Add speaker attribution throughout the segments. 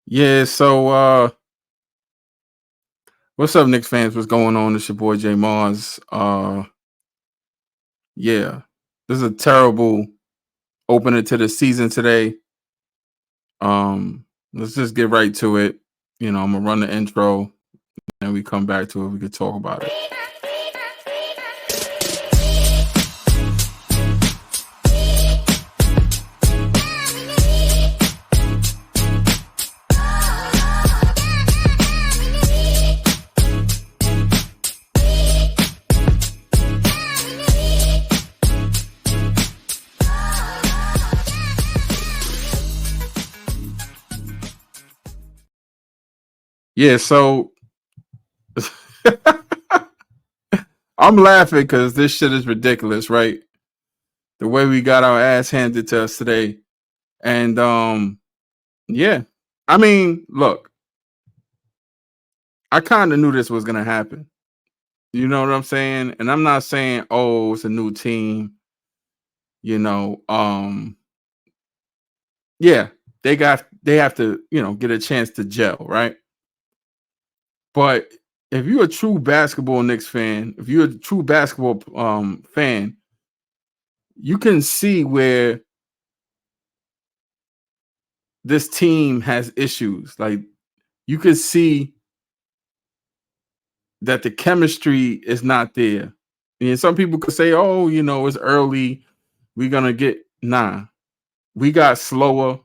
Speaker 1: Yeah, what's up, Knicks fans? What's going on? It's your boy J Mars. Yeah. This is a terrible opener to the season today. Let's just get right to it. I'm gonna run the intro and we come back to it. We could talk about it. Yeah, so I'm laughing because this shit is ridiculous, right? The way we got our ass handed to us today. And yeah. I mean, look, I kind of knew this was gonna happen. You know what I'm saying? And I'm not saying, oh, it's a new team. You know, yeah, they have to, get a chance to gel, right? But if you're a true basketball Knicks fan, if you're a true basketball fan, you can see where this team has issues. Like you can see that the chemistry is not there. And some people could say, "Oh, it's early. We're gonna get." Nah, we got slower.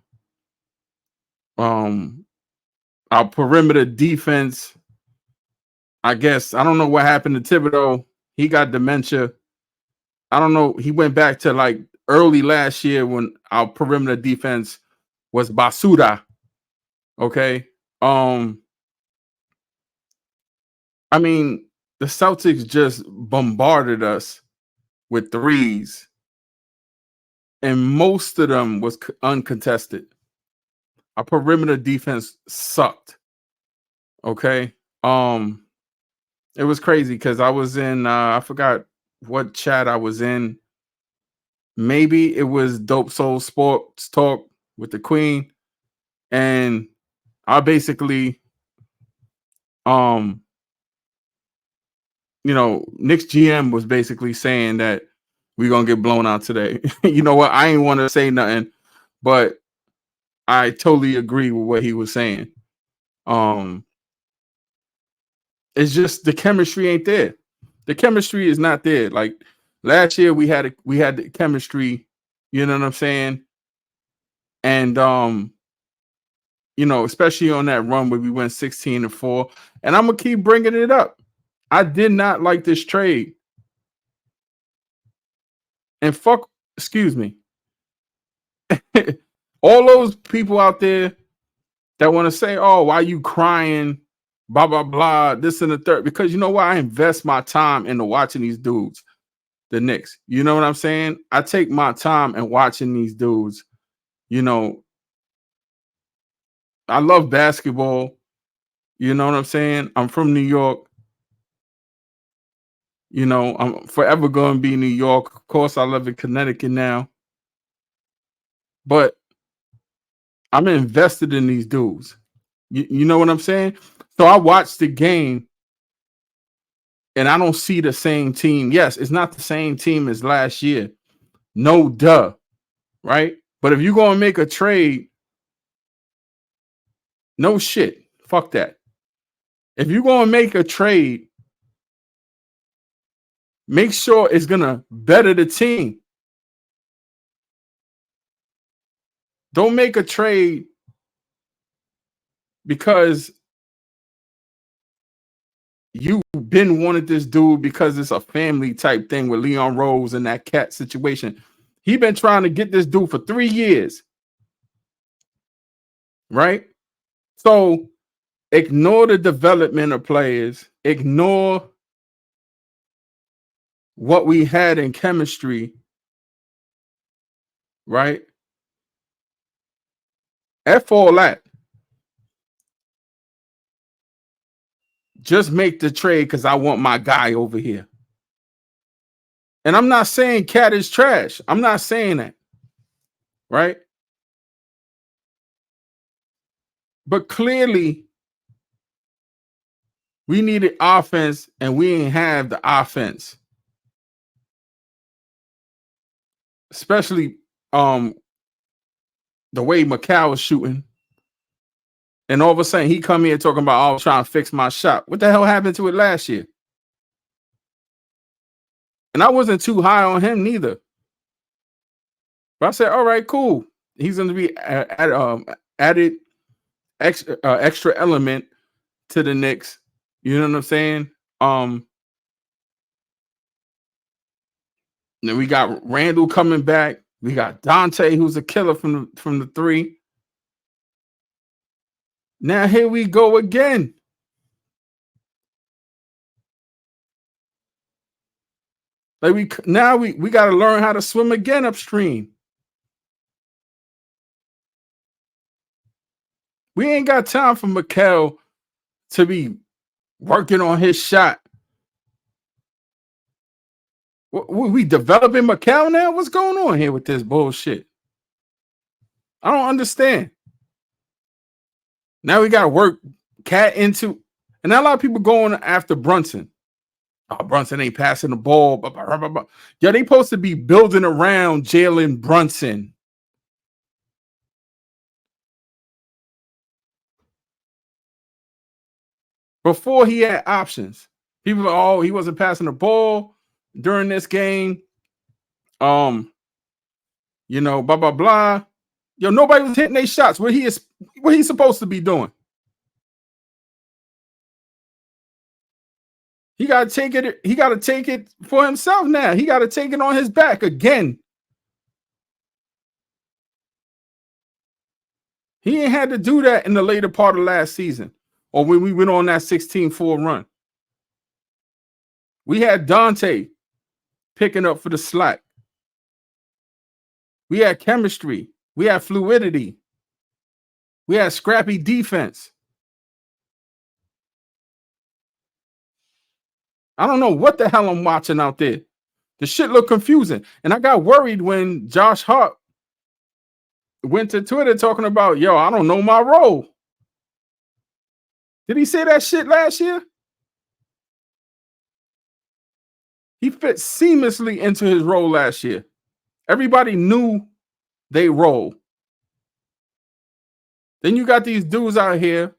Speaker 1: Um, our perimeter defense. I guess I don't know what happened to Thibodeau. He got dementia. I don't know. He went back to like early last year when our perimeter defense was basura. Okay. Um, I mean, the Celtics just bombarded us with threes, and most of them was uncontested. Our perimeter defense sucked. Okay. Um, it was crazy because I was in I forgot what chat I was in. Maybe it was Dope Soul Sports Talk with the Queen. And I basically um Nick's GM was basically saying that we're gonna get blown out today. You know what? I ain't want to say nothing, but I totally agree with what he was saying. Um, it's just the chemistry ain't there. The chemistry is not there. Like last year, we had the chemistry. You know what I'm saying? And especially on that run where we went 16-4. And I'm gonna keep bringing it up. I did not like this trade. And fuck, excuse me, all those people out there that want to say, "Oh, why you crying?" Blah blah blah. This and the third. Because you know what? I invest my time into watching these dudes, the Knicks. You know what I'm saying? I take my time and watching these dudes. You know, I love basketball. You know what I'm saying? I'm from New York. I'm forever going to be New York. Of course, I live in Connecticut now, but I'm invested in these dudes. You know what I'm saying? So I watched the game and I don't see the same team. Yes, it's not the same team as last year. No duh, right? But if you're going to make a trade, no shit. Fuck that. If you're going to make a trade, make sure it's going to better the team. Don't make a trade because you been wanted this dude because it's a family type thing with Leon Rose and that cat situation. He been trying to get this dude for 3 years, right? So ignore the development of players, ignore what we had in chemistry, right? F all that. Just make the trade because I want my guy over here. And I'm not saying Cat is trash. I'm not saying that, right? But clearly, we needed offense, and we didn't have the offense. Especially the way Macau was shooting. And all of a sudden, he come here talking about, "Oh, trying to fix my shot." What the hell happened to it last year? And I wasn't too high on him neither. But I said, all right, cool. He's going to be added extra element to the Knicks. You know what I'm saying? Then we got Randall coming back. We got Dante, who's a killer from the three. Now here we go again. Like we got to learn how to swim again upstream. We ain't got time for Mikal to be working on his shot. We developing Mikal now? What's going on here with this bullshit? I don't understand. Now we got to work Cat into, and now a lot of people going after Brunson. Oh, Brunson ain't passing the ball. Yeah, they supposed to be building around Jalen Brunson. Before he had options. People are, oh, he wasn't passing the ball during this game. Blah, blah, blah. Yo, nobody was hitting their shots. What he's supposed to be doing? He got to take it. He got to take it for himself now. He got to take it on his back again. He ain't had to do that in the later part of last season or when we went on that 16-4 run. We had Dante picking up for the slack. We had chemistry. We had fluidity. We had scrappy defense. I don't know what the hell I'm watching out there. The shit looked confusing. And I got worried when Josh Hart went to Twitter talking about, yo, I don't know my role. Did he say that shit last year? He fit seamlessly into his role last year. Everybody knew they role. Then you got these dudes out here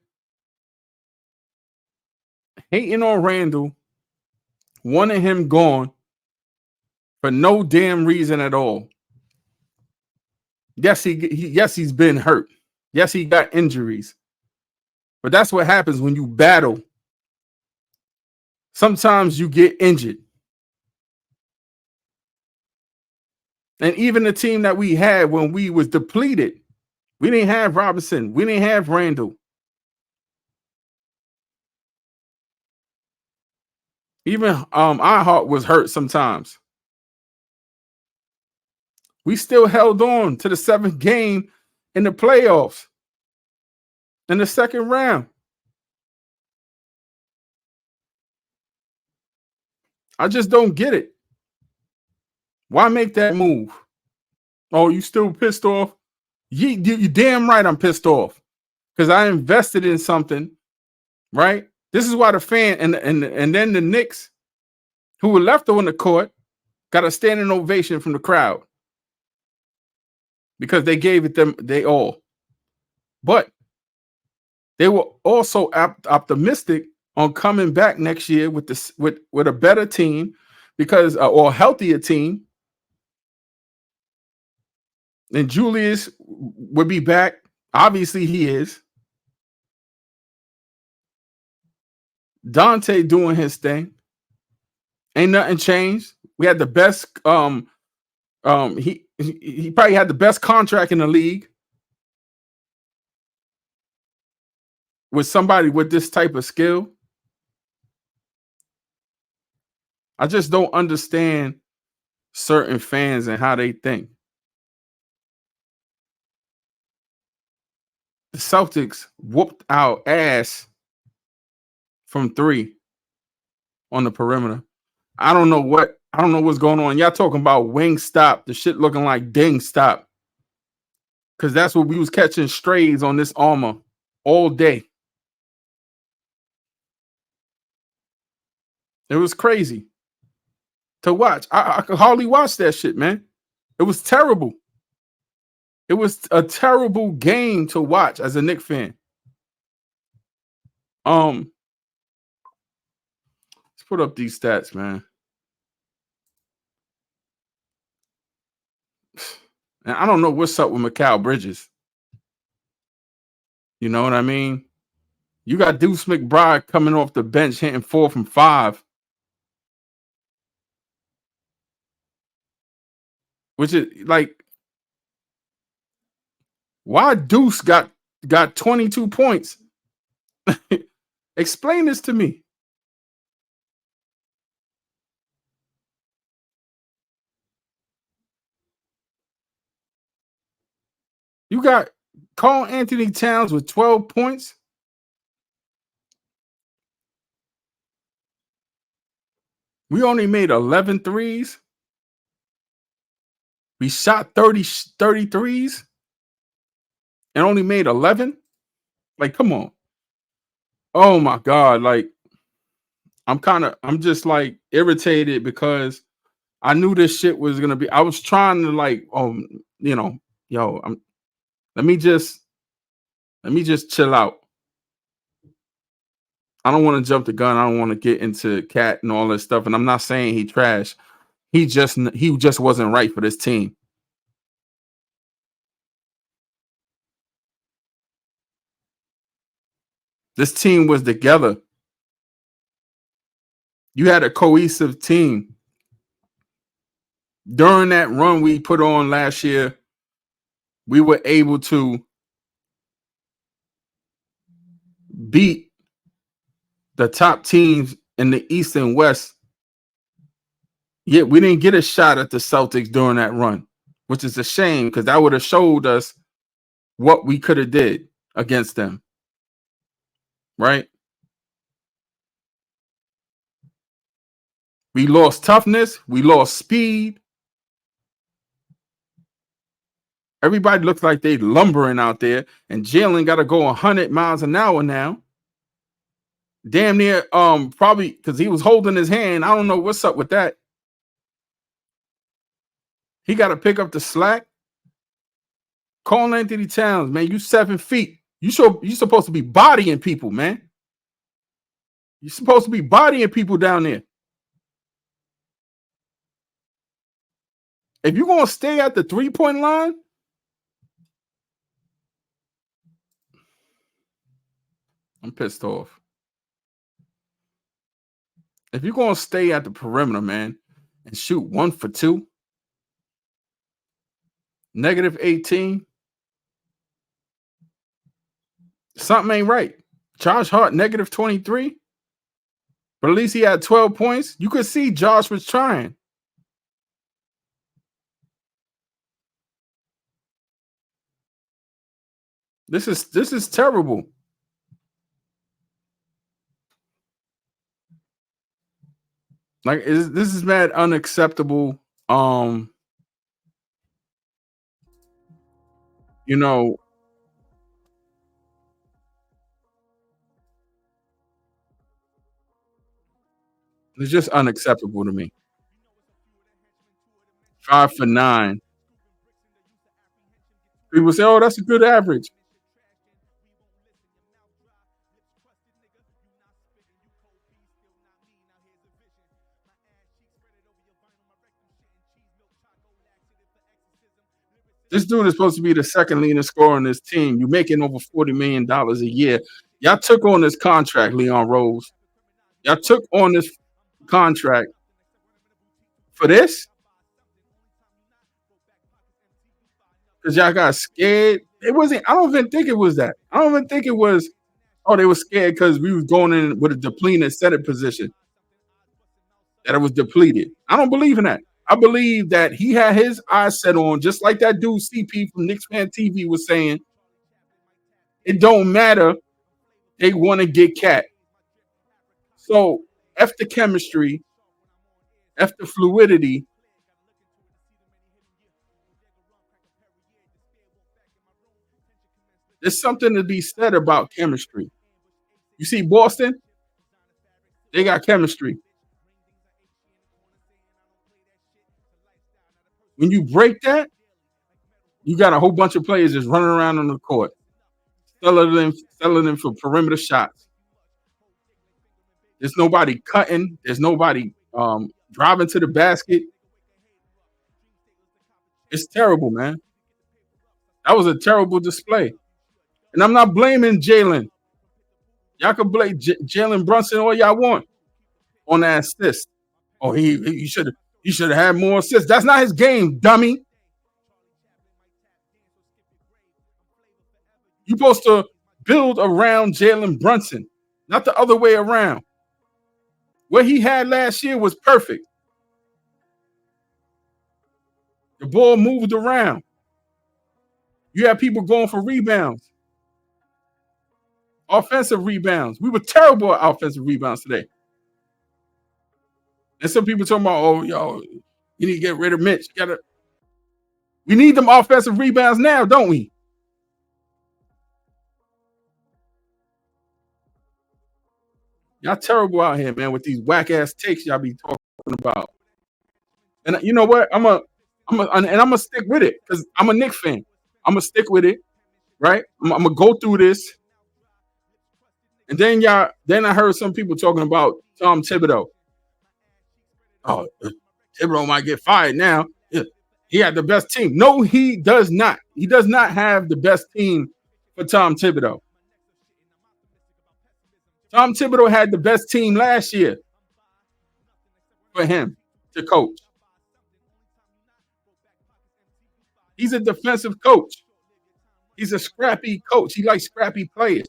Speaker 1: hating on Randall, wanting him gone for no damn reason at all. Yes, he's been hurt. Yes, he got injuries. But that's what happens when you battle. Sometimes you get injured. And even the team that we had when we was depleted, we didn't have Robinson. We didn't have Randall. Even Iheart was hurt sometimes. We still held on to the 7th game in the playoffs in the second round. I just don't get it. Why make that move? Oh, you still pissed off? You damn right I'm pissed off because I invested in something, right? This is why the fan and then the Knicks, who were left on the court, got a standing ovation from the crowd because they gave it them they all. But they were also optimistic on coming back next year with a better team because or a healthier team. And Julius would be back. Obviously, he is. Dante doing his thing. Ain't nothing changed. We had the best. He probably had the best contract in the league with somebody with this type of skill. I just don't understand certain fans and how they think. The Celtics whooped our ass from 3 on the perimeter. I don't know what's going on. Y'all talking about wing stop, the shit looking like ding stop. Because that's what we was catching strays on this armor. all day. It was crazy to watch. I could hardly watch that shit, man. It was terrible. It was a terrible game to watch as a Knicks fan. Um, let's put up these stats, man. And I don't know what's up with Mikal Bridges. You know what I mean? You got Deuce McBride coming off the bench hitting 4 from 5, which is like, why Deuce got 22 points? Explain this to me. You got Carl Anthony Towns with 12 points. We only made 11 threes. We shot 30 threes and only made 11. Like, come on. Oh my God. Like, I'm just like irritated because I knew this shit was gonna be. I was trying to like, you know, yo, let me just chill out. I don't want to jump the gun. I don't want to get into Cat and all this stuff. And I'm not saying he trash. He just wasn't right for this team. This team was together. You had a cohesive team. During that run we put on last year, we were able to beat the top teams in the East and West. Yet we didn't get a shot at the Celtics during that run, which is a shame because that would have showed us what we could have did against them. Right? We lost toughness. We lost speed. Everybody looks like they lumbering out there, and Jalen got to go 100 miles an hour now. Damn near, probably because he was holding his hand. I don't know what's up with that. He got to pick up the slack. Carl Anthony Towns, man, you 7 feet. You supposed to be bodying people, man. You're supposed to be bodying people down there. If you're gonna stay at the 3-point line, I'm pissed off. If you're gonna stay at the perimeter, man, and shoot 1 for 2, negative 18, something ain't right. Josh Hart, negative 23, but at least he had 12 points. You could see Josh was trying. This is terrible. Like, this is mad unacceptable. You know, it's just unacceptable to me. 5 for 9. People say, "Oh, that's a good average." This dude is supposed to be the second leading scorer on this team. You making over $40 million a year. Y'all took on this contract, Leon Rose. Y'all took on this contract for this because y'all got scared. It wasn't. I don't even think it was that. I don't even think it was. Oh, they were scared because we was going in with a depleted center position. That it was depleted. I don't believe in that. I believe that he had his eyes set on, just like that dude CP from Knicks Fan TV was saying. It don't matter. They want to get Cat. So F the chemistry, F the fluidity. There's something to be said about chemistry. You see, Boston, they got chemistry. When you break that, you got a whole bunch of players just running around on the court, selling them for perimeter shots. There's nobody cutting. There's nobody driving to the basket. It's terrible, man. That was a terrible display. And I'm not blaming Jalen. Y'all can blame Jalen Brunson all y'all want on that assist. Oh, he should have had more assists. That's not his game, dummy. You're supposed to build around Jalen Brunson, not the other way around. What he had last year was perfect. The ball moved around. You had people going for rebounds, offensive rebounds. We were terrible at offensive rebounds today. And some people talking about, oh, yo, you need to get rid of Mitch. We need them offensive rebounds now, don't we? Y'all terrible out here, man, with these whack ass takes y'all be talking about. And you know what? I'm gonna stick with it because I'm a Knicks fan. I'm gonna stick with it, right? I'm gonna go through this. And then I heard some people talking about Tom Thibodeau. Oh, Thibodeau might get fired now. He had the best team. No, he does not. He does not have the best team for Tom Thibodeau. Tom Thibodeau had the best team last year for him to coach. He's a defensive coach. He's a scrappy coach. He likes scrappy players.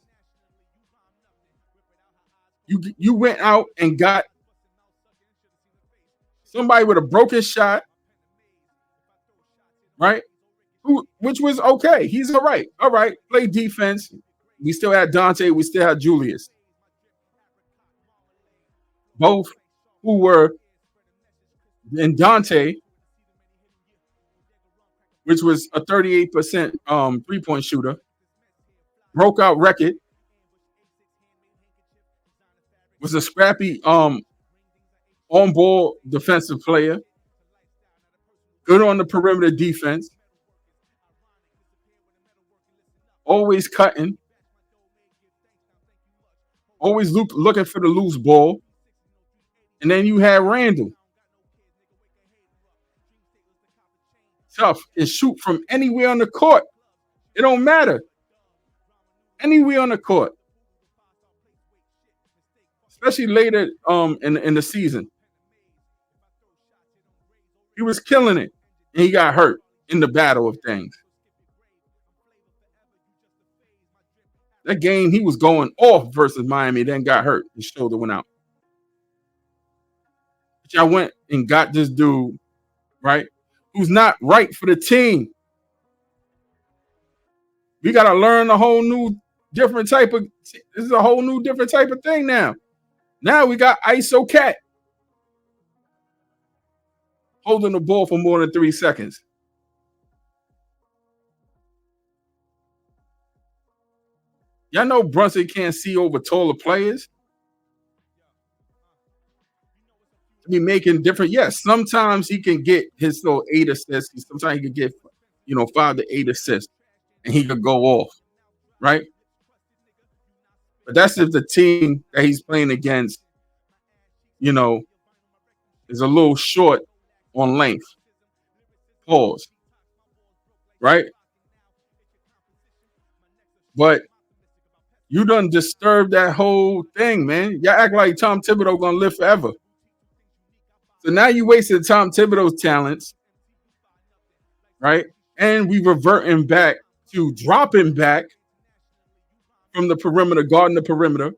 Speaker 1: You went out and got somebody with a broken shot, right? Which was okay. He's all right. All right. Play defense. We still had Dante. We still had Julius. Both who were in Dante, which was a 38% three-point shooter, broke out record, was a scrappy on-ball defensive player, good on the perimeter defense, always cutting, always looking for the loose ball. And then you had Randall. Tough and shoot from anywhere on the court. It don't matter. Anywhere on the court. Especially later in the season. He was killing it. And he got hurt in the battle of things. That game, he was going off versus Miami, then got hurt. His shoulder went out. But y'all went and got this dude, right, who's not right for the team. We got to learn a whole new different type of – this is a whole new different type of thing now. Now we got ISO Cat holding the ball for more than 3 seconds. Y'all know Brunson can't see over taller players. Be making different. Yes, sometimes he can get his little 8 assists. Sometimes he can get, 5 to 8 assists, and he could go off, right? But that's if the team that he's playing against, is a little short on length. Pause. Right? But you done disturbed that whole thing, man. Y'all act like Tom Thibodeau gonna live forever. So now you wasted Tom Thibodeau's talents, right? And we reverting back to dropping back from the perimeter, guarding the perimeter.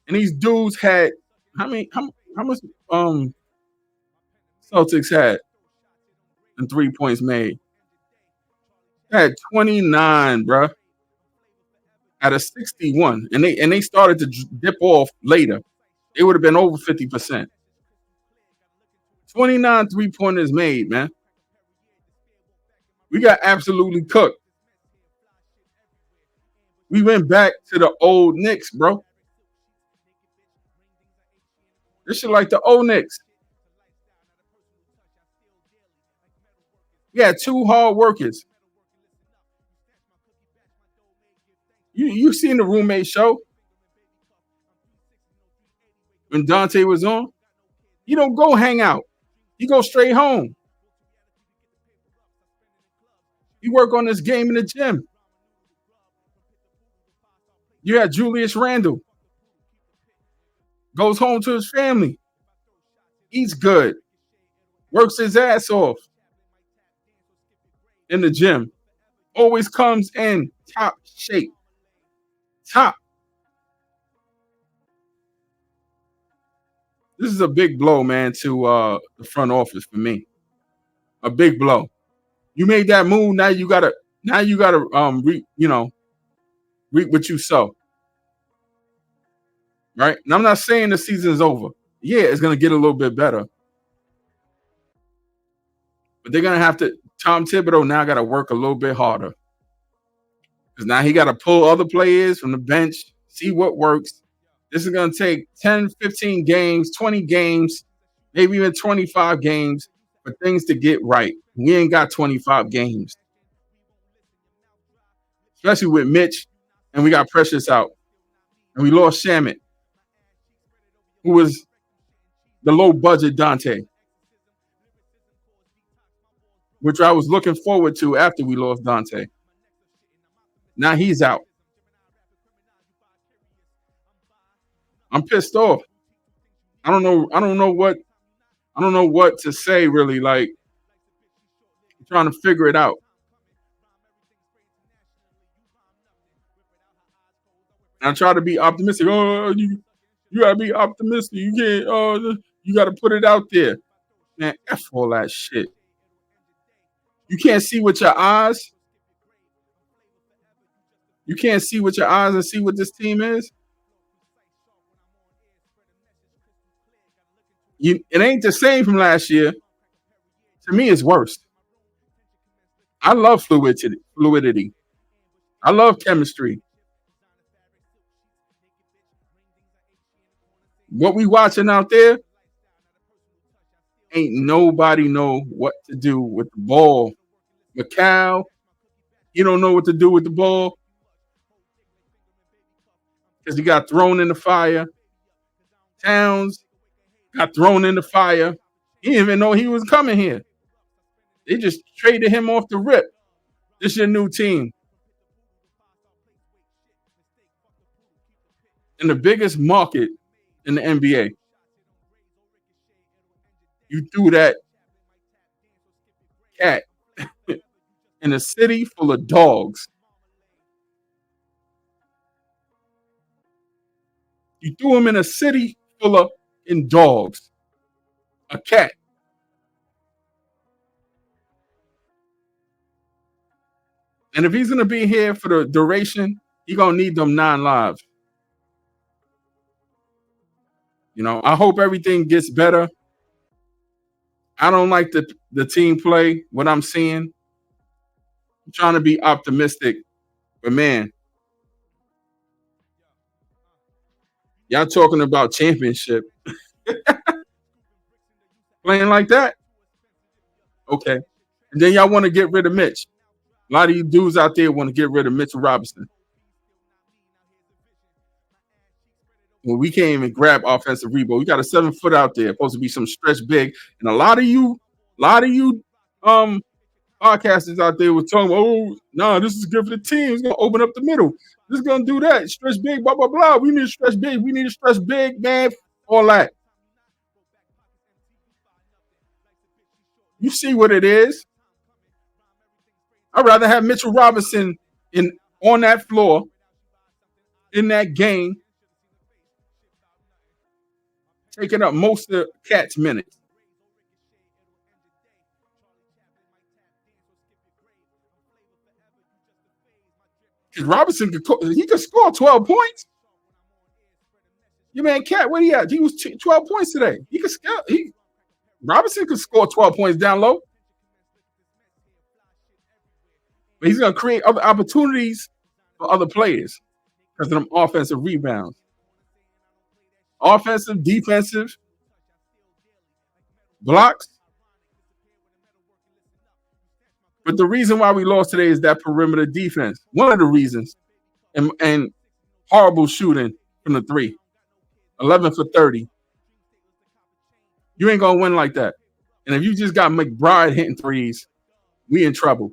Speaker 1: And these dudes had how much Celtics had in 3 points made? They had 29, bruh, out of 61. And they started to dip off later. They would have been over 50%. 29 3-pointers made, man. We got absolutely cooked. We went back to the old Knicks, bro. This shit like the old Knicks. Yeah, two hard workers. You seen the roommate show when Dante was on? You don't go hang out. You go straight home. You work on this game in the gym. You had Julius Randle. Goes home to his family. Eats good. Works his ass off in the gym. Always comes in top shape. Top. This is a big blow, man, to the front office for me. A big blow. You made that move. Now you gotta reap what you sow. Right? And I'm not saying the season is over. Yeah, it's gonna get a little bit better. But they're gonna have to. Tom Thibodeau now got to work a little bit harder because now he got to pull other players from the bench, see what works. This is gonna take 10, 15 games, 20 games, maybe even 25 games for things to get right. We ain't got 25 games, especially with Mitch, and we got Precious out, and we lost Shamit, who was the low budget Dante, which I was looking forward to after we lost Dante. Now he's out. I'm pissed off. I don't know what to say really. Like, I'm trying to figure it out. And I try to be optimistic. Oh, you gotta be optimistic. You can't. You gotta put it out there. Man, F all that shit. You can't see with your eyes. You can't see with your eyes and see what this team is. It ain't the same from last year. To me, it's worse. I love fluidity. I love chemistry. What we watching out there, ain't nobody know what to do with the ball. Macau, you don't know what to do with the ball because he got thrown in the fire. Towns got thrown in the fire. He didn't even know he was coming here. They just traded him off the rip. This is your new team. In the biggest market in the NBA. You threw that cat in a city full of dogs. You threw him in a city full of dogs. A cat. And if he's going to be here for the duration, he's going to need them 9 lives. I hope everything gets better. I don't like the team play, what I'm seeing. I'm trying to be optimistic. But, man, y'all talking about championship. Playing like that? Okay. And then y'all want to get rid of Mitch. A lot of you dudes out there want to get rid of Mitchell Robinson. Well, we can't even grab offensive rebound. We got a 7-foot out there, supposed to be some stretch big. And a lot of you podcasters out there were talking, oh, no, this is good for the team. It's going to open up the middle. This is going to do that. Stretch big, blah, blah, blah. We need to stretch big. We need to stretch big, man. All that. You see what it is. I'd rather have Mitchell Robinson on that floor in that game, taking up most of the Cat's minutes. Because Robinson could score 12 points. Your man Cat, what he at? He was 12 points today. Robinson could score 12 points down low. But he's going to create other opportunities for other players because of them offensive rebounds. Offensive, defensive, blocks. But the reason why we lost today is that perimeter defense. One of the reasons. And horrible shooting from the three. 11 for 30. You ain't going to win like that. And if you just got McBride hitting threes, we in trouble.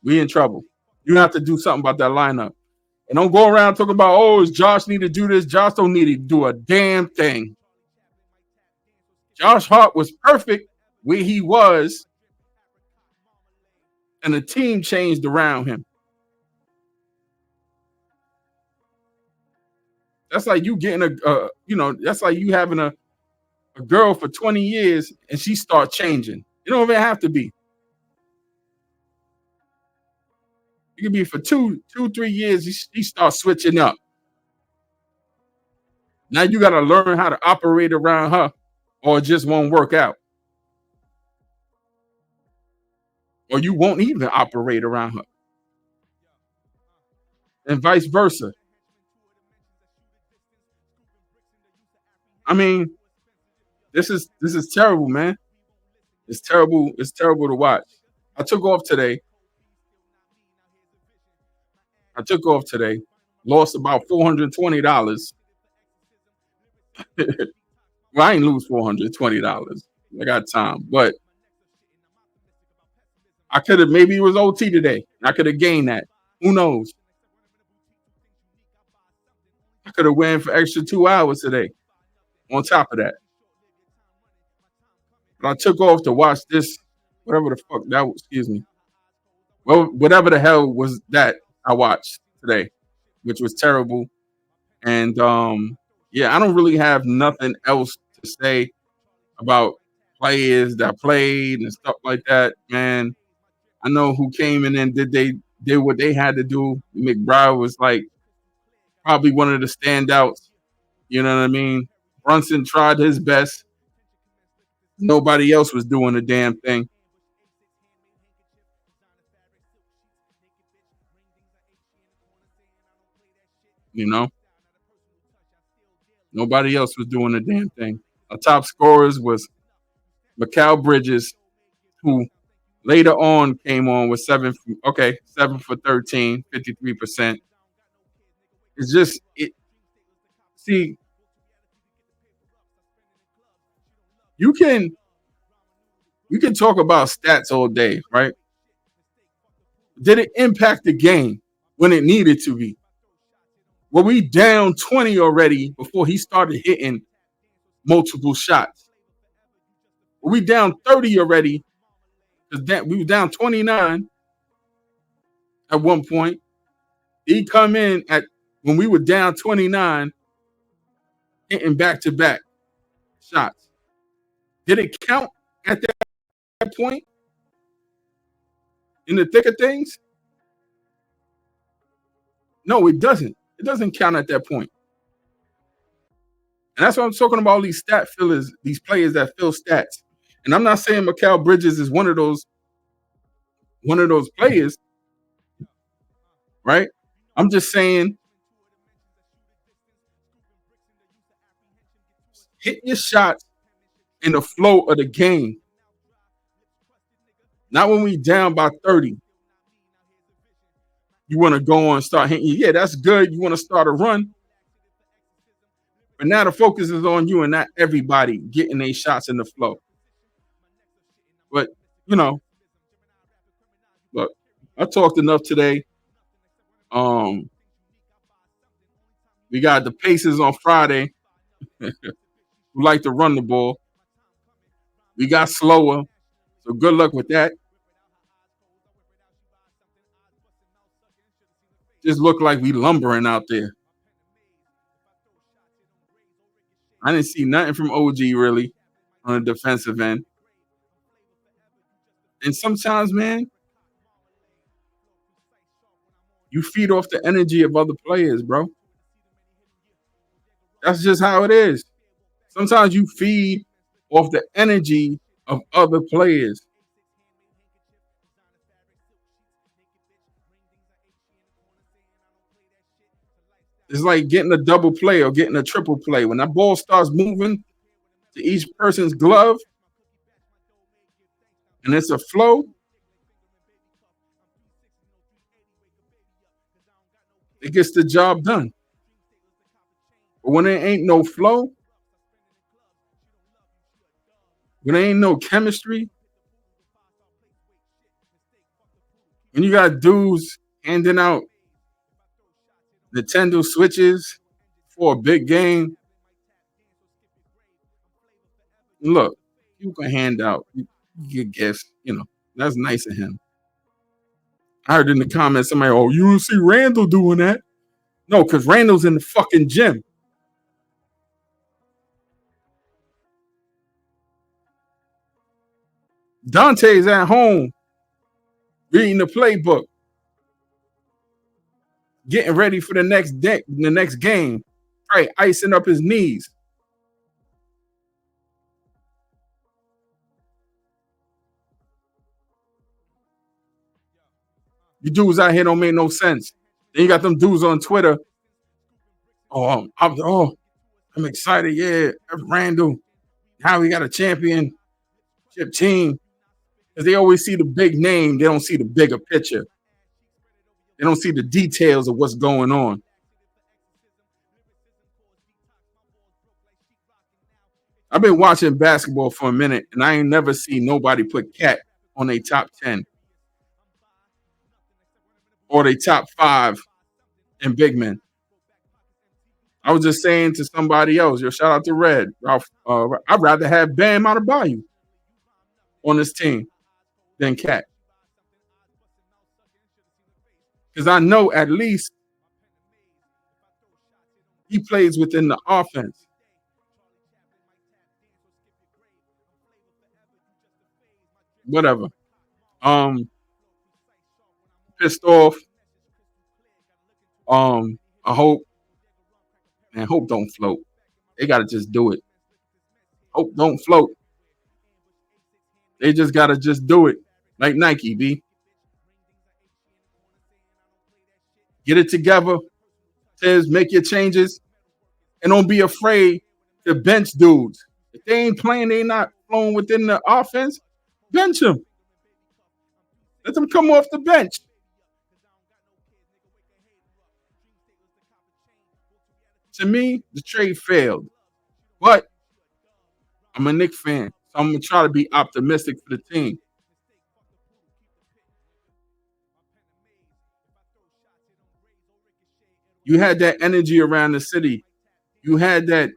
Speaker 1: We in trouble. You have to do something about that lineup. And don't go around talking about, oh, does Josh need to do this? Josh don't need to do a damn thing. Josh Hart was perfect where he was, and the team changed around him. That's like you getting that's like you having a girl for 20 years and she start changing. You don't even have to be. It could be for 3 years, she starts switching up. Now you got to learn how to operate around her, or it just won't work out. Or you won't even operate around her. And vice versa. I mean, this is terrible, man. It's terrible. It's terrible to watch. I took off today. Lost about $420. Well, I ain't lose $420. I got time, but I could have, maybe it was OT today. I could have gained that. Who knows? I could have went for extra 2 hours today on top of that. But I took off to watch this, whatever the fuck that was, excuse me. Well, whatever the hell was that I watched today, which was terrible. And yeah, I don't really have nothing else to say about players that played and stuff like that, man. I know who came in and did what they had to do. McBride was like probably one of the standouts. You know what I mean? Brunson tried his best. Nobody else was doing a damn thing. You know? Nobody else was doing a damn thing. Our top scorers was Mikal Bridges, who later on came on with 7 for 13, 53%. It's just see, you can talk about stats all day, right? Did it impact the game when it needed to be? Were we down 20 already before he started hitting multiple shots? Were we down 30 already? Because we were down 29 at one point. He come in when we were down 29, hitting back-to-back shots. Did it count at that point? In the thick of things? No, it doesn't. It doesn't count at that point. And that's what I'm talking about, all these stat fillers, these players that fill stats. And I'm not saying Mikal Bridges is one of those players, right? I'm just saying hit your shots in the flow of the game. Not when we down by 30. You want to go and start hitting. Yeah, that's good. You want to start a run. But now the focus is on you and not everybody getting their shots in the flow. But, look, I talked enough today. We got the Pacers on Friday who like to run the ball. We got slower. So good luck with that. Just look like we lumbering out there. I didn't see nothing from OG really on the defensive end. And sometimes, man, you feed off the energy of other players, bro. That's just how it is. Sometimes you feed off the energy of other players. It's like getting a double play or getting a triple play. When that ball starts moving to each person's glove and it's a flow, it gets the job done. But when there ain't no flow, when there ain't no chemistry, when you got dudes handing out Nintendo Switches for a big game, look, you can hand out, you get gifts, that's nice of him. I heard in the comments somebody, oh, you don't see Randall doing that. No, because Randall's in the fucking gym. Dante's at home reading the playbook, getting ready for the next game, right? Icing up his knees. You dudes out here don't make no sense. Then you got them dudes on Twitter. I'm excited. Yeah, Randall. How we got a championship team. Because they always see the big name. They don't see the bigger picture. They don't see the details of what's going on. I've been watching basketball for a minute, and I ain't never seen nobody put Cat on a top 10 or they top 5 in big men. I was just saying to somebody else, shout out to Red, Ralph, I'd rather have Bam Adebayo on this team than Cat. Because I know at least he plays within the offense. Whatever. Pissed off. I hope don't float. They gotta just do it. Hope don't float. They just gotta just do it. Like Nike, B. Get it together. Says make your changes. And don't be afraid to bench dudes. If they ain't playing, they not flowing within the offense, bench them. Let them come off the bench. To me, the trade failed. But I'm a Knicks fan, so I'm going to try to be optimistic for the team. You had that energy around the city. You had that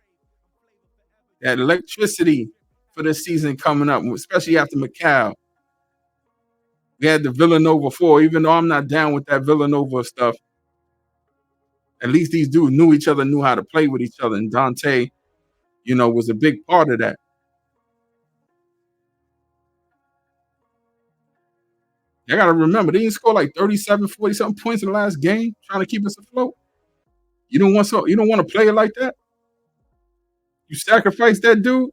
Speaker 1: electricity for the season coming up, especially after McCall. We had the Villanova 4, even though I'm not down with that Villanova stuff. At least these dudes knew each other, knew how to play with each other. And Dante, was a big part of that. I got to remember, they didn't score like 37, 40-something points in the last game, trying to keep us afloat. You don't want to play it like that? You sacrifice that dude?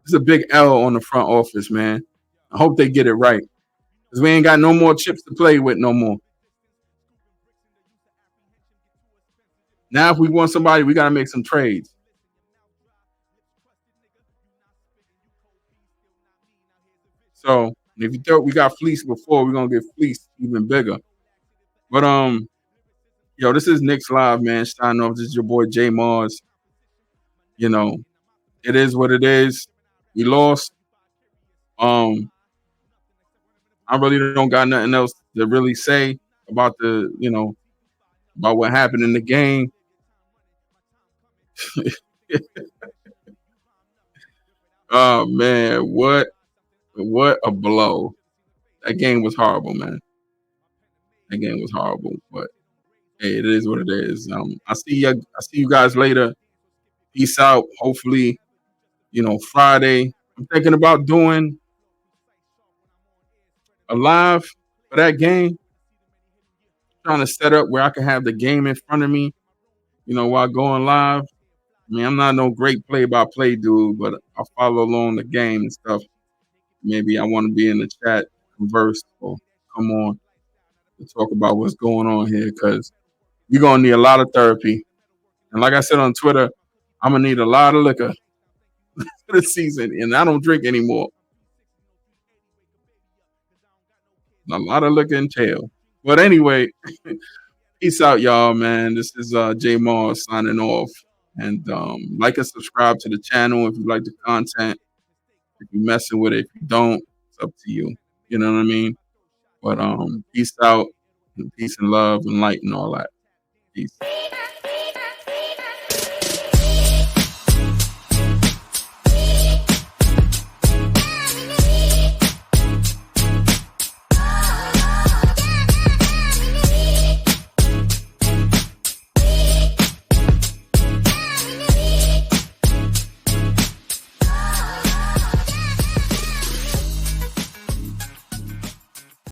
Speaker 1: It's a big L on the front office, man. I hope they get it right. Because we ain't got no more chips to play with no more. Now, if we want somebody, we got to make some trades. So, if you thought we got fleeced before, we're going to get fleeced even bigger. But, this is Knicks Live, man. Signing off. This is your boy, J Mars. It is what it is. We lost. I really don't got nothing else to really say about about what happened in the game. Oh man, what a blow. That game was horrible, man. That game was horrible, but hey, it is what it is. I see you guys later. Peace out. Hopefully, Friday. I'm thinking about doing a live for that game. Trying to set up where I can have the game in front of me, while going live. I mean, I'm not no great play-by-play dude, but I follow along the game and stuff. Maybe I want to be in the chat, converse, or come on to talk about what's going on here. Because You're gonna need a lot of therapy. And like I said on Twitter, I'm gonna need a lot of liquor for the season, and I don't drink anymore. A lot of liquor and tail. But anyway, peace out, y'all, man. This is J Mars signing off. And like and subscribe to the channel if you like the content. If you're messing with it, if you don't, it's up to you. You know what I mean? But peace out, and peace and love and light and all that. Peace.